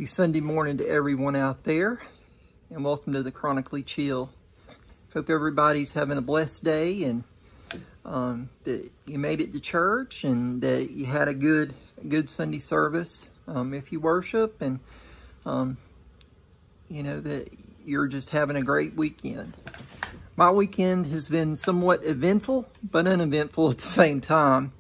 Happy Sunday morning to everyone out there, and welcome to the Chronically Chill. Hope everybody's having a blessed day, and that you made it to church and that you had a good Sunday service. If you worship, and you know that you're just having a great weekend. My weekend has been somewhat eventful, but uneventful at the same time.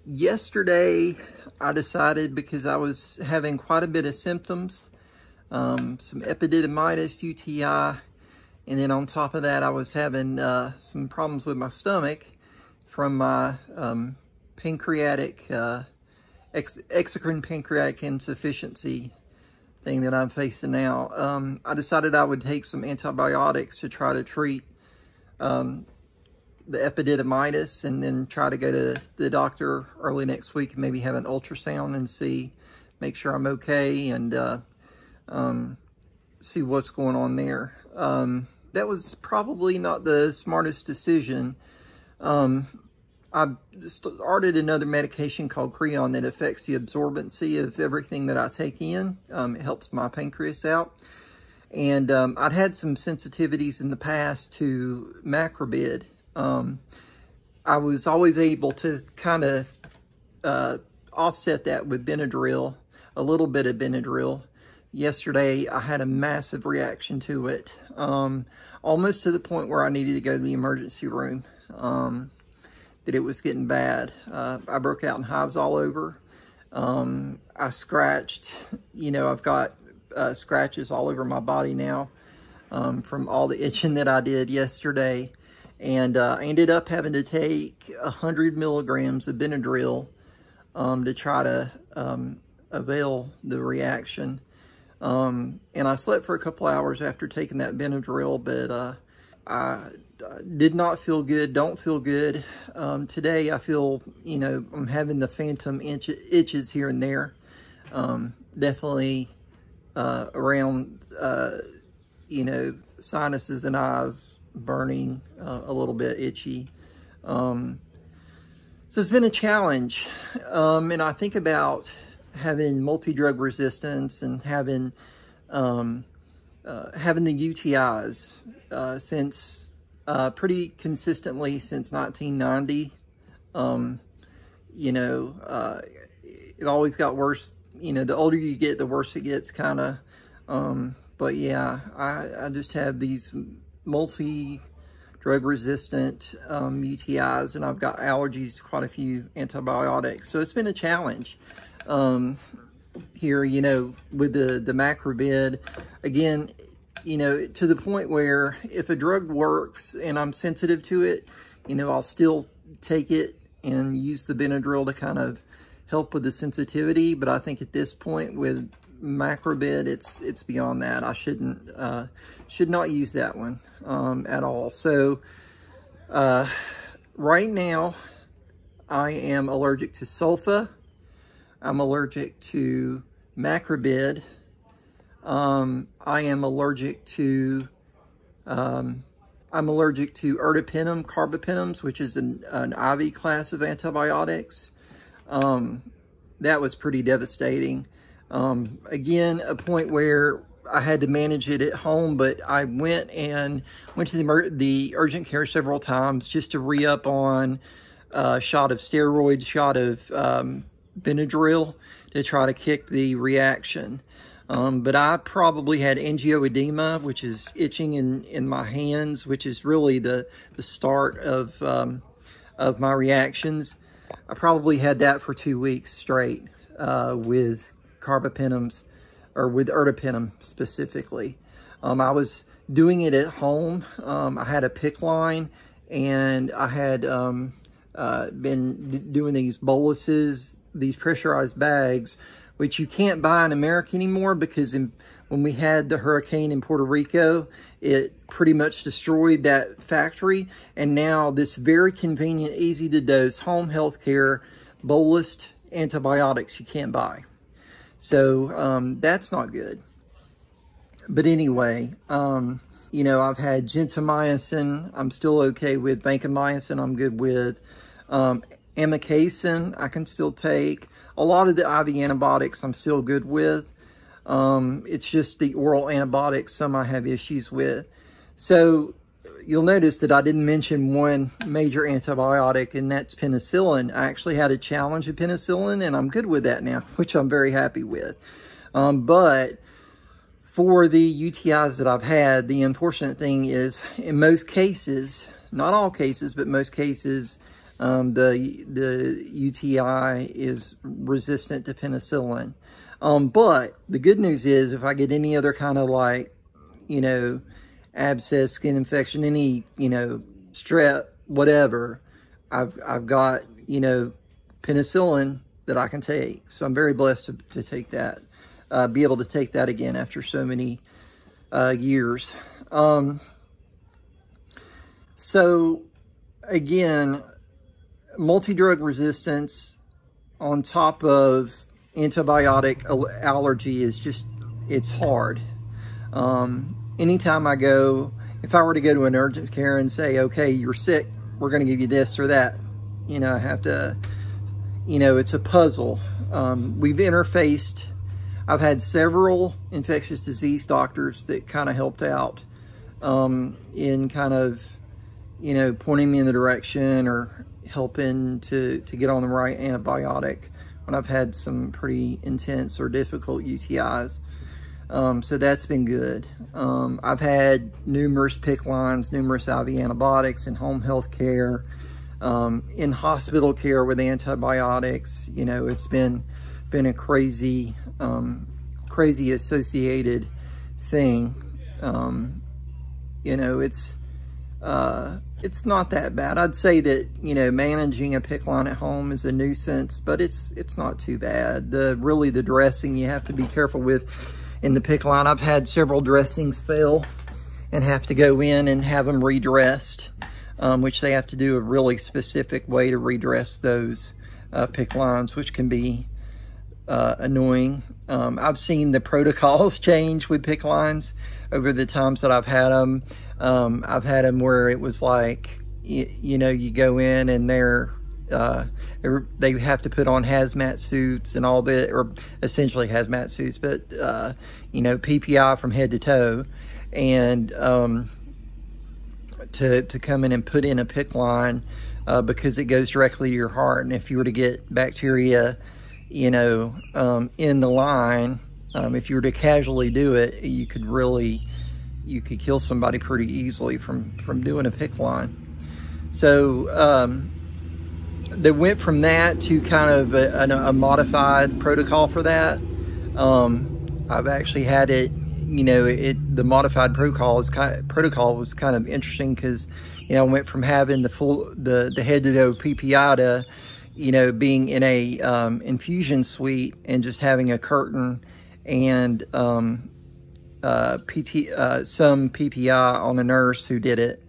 Yesterday, I decided, because I was having quite a bit of symptoms, some epididymitis, UTI, and then on top of that, I was having some problems with my stomach from my pancreatic, exocrine pancreatic insufficiency thing that I'm facing now. I decided I would take some antibiotics to try to treat the epididymitis, and then try to go to the doctor early next week and maybe have an ultrasound and make sure I'm okay, and see what's going on there. That was probably not the smartest decision. I started another medication called Creon that affects the absorbency of everything that I take in. It helps my pancreas out. And I'd had some sensitivities in the past to macrobid. I was always able to kind of offset that with Benadryl, a little bit of Benadryl. Yesterday, I had a massive reaction to it, almost to the point where I needed to go to the emergency room, that it was getting bad. I broke out in hives all over. I scratched, I've got scratches all over my body now from all the itching that I did yesterday. And I ended up having to take 100 milligrams of Benadryl to try to avail the reaction. And I slept for a couple hours after taking that Benadryl, but I did not feel good, don't feel good. Today I feel, I'm having the phantom itches here and there. Definitely around, sinuses and eyes, burning, a little bit itchy. So it's been a challenge. And I think about having multi-drug resistance and having the UTIs since pretty consistently since 1990. It always got worse. The older you get, the worse it gets, kind of. But yeah, I just have these multi-drug resistant UTIs, and I've got allergies to quite a few antibiotics. So it's been a challenge here, with the macrobid. Again, to the point where if a drug works and I'm sensitive to it, I'll still take it and use the Benadryl to kind of help with the sensitivity. But I think at this point with macrobid, it's beyond that. I should not use that one at all. So right now I am allergic to sulfa. I'm allergic to macrobid. I am allergic to ertapenem, carbapenems, which is an IV class of antibiotics. That was pretty devastating. Again, a point where I had to manage it at home, but I went to the urgent care several times just to re-up on a shot of steroids, shot of Benadryl to try to kick the reaction. But I probably had angioedema, which is itching in my hands, which is really the start of my reactions. I probably had that for 2 weeks straight with carbapenems, or with ertapenem specifically. I was doing it at home. I had a PICC line, and I had been doing these boluses, these pressurized bags, which you can't buy in America anymore, because when we had the hurricane in Puerto Rico, it pretty much destroyed that factory. And now this very convenient, easy to dose home healthcare bolused antibiotics you can't buy. So that's not good. But anyway, I've had gentamicin. I'm still okay with vancomycin. I'm good with amikacin. I can still take. A lot of the IV antibiotics I'm still good with. It's just the oral antibiotics some I have issues with. So you'll notice that I didn't mention one major antibiotic, and that's penicillin. I actually had a challenge with penicillin, and I'm good with that now, which I'm very happy with. But for the UTIs that I've had, the unfortunate thing is, in most cases, not all cases, but most cases, the UTI is resistant to penicillin. But the good news is, if I get any other kind of, like, you know, abscess, skin infection, any, you know, strep, whatever, I've got, you know, penicillin that I can take. So I'm very blessed to take that, be able to take that again after so many years. So again, multi-drug resistance on top of antibiotic allergy is just, it's hard. Anytime I go, if I were to go to an urgent care and say, okay, you're sick, we're going to give you this or that, you know, I have to, you know, it's a puzzle. We've interfaced. I've had several infectious disease doctors that kind of helped out in kind of, you know, pointing me in the direction or helping to get on the right antibiotic when I've had some pretty intense or difficult UTIs. So that's been good. I've had numerous PICC lines, numerous IV antibiotics in home health care, in hospital care with antibiotics. You know, it's been a crazy, crazy associated thing. You know, it's not that bad. I'd say that, you know, managing a PICC line at home is a nuisance, but it's not too bad. Really the dressing you have to be careful with in the PICC line. I've had several dressings fail and have to go in and have them redressed, which they have to do a really specific way to redress those PICC lines, which can be annoying. I've seen the protocols change with PICC lines over the times that I've had them. I've had them where it was like, you know, you go in and they have to put on hazmat suits and all that, or essentially hazmat suits, but, you know, PPI from head to toe, and to come in and put in a PICC line because it goes directly to your heart. And if you were to get bacteria, you know, in the line, if you were to casually do it, you could kill somebody pretty easily from doing a PICC line. So they went from that to kind of a modified protocol for that. I've actually had it, you know, the modified protocol was kind of interesting because, you know, I went from having the head to toe PPI to, you know, being in a infusion suite and just having a curtain and some PPI on a nurse who did it.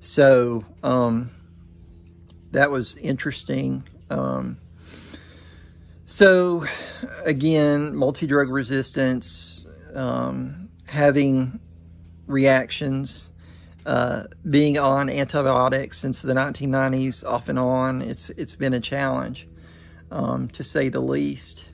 So that was interesting. So again, multi-drug resistance, having reactions, being on antibiotics since the 1990s off and on, it's been a challenge, to say the least.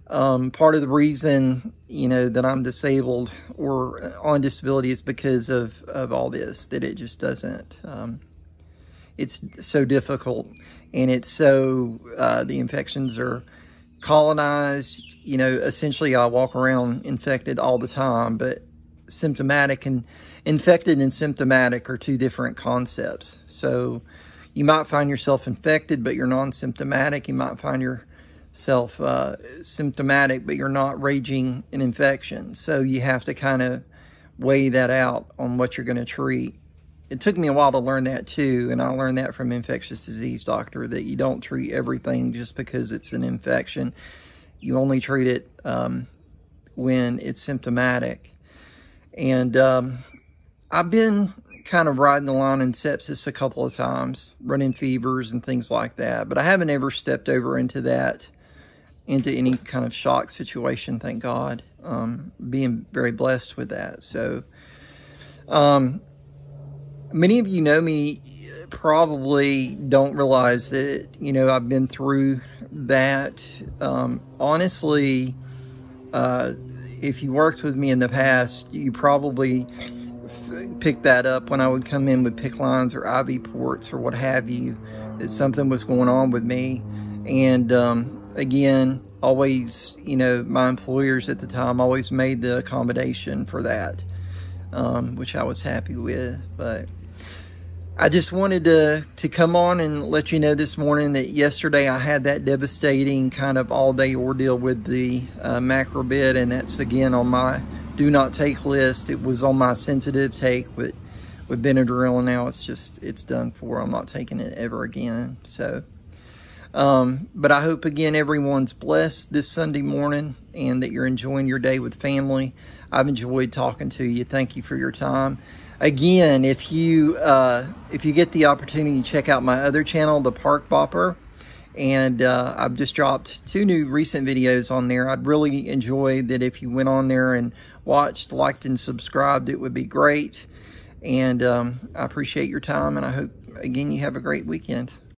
Part of the reason, you know, that I'm disabled or on disability is because of all this, that it just doesn't, it's so difficult, and it's so, the infections are colonized. You know, essentially I walk around infected all the time, but symptomatic and infected and symptomatic are two different concepts. So you might find yourself infected, but you're non-symptomatic. You might find yourself symptomatic, but you're not raging an infection. So you have to kind of weigh that out on what you're going to treat. It took me a while to learn that too, and I learned that from an infectious disease doctor, that you don't treat everything just because it's an infection. You only treat it when it's symptomatic. And I've been kind of riding the line in sepsis a couple of times, running fevers and things like that, but I haven't ever stepped over into any kind of shock situation, thank God. Being very blessed with that. So many of you know me probably don't realize that, you know, I've been through that. Honestly, if you worked with me in the past, you probably picked that up when I would come in with PICC lines or IV ports or what have you, that something was going on with me. And again, always, you know, my employers at the time always made the accommodation for that, which I was happy with. But I just wanted to come on and let you know this morning that yesterday I had that devastating kind of all-day ordeal with the macrobid, and that's again on my do not take list. It was on my sensitive take with Benadryl, and now it's done for. I'm not taking it ever again. So, but I hope again everyone's blessed this Sunday morning and that you're enjoying your day with family. I've enjoyed talking to you. Thank you for your time. Again, if you get the opportunity to check out my other channel, The Park Bopper, and I've just dropped 2 new recent videos on there. I'd really enjoy that if you went on there and watched, liked, and subscribed. It would be great. And I appreciate your time, and I hope, again, you have a great weekend.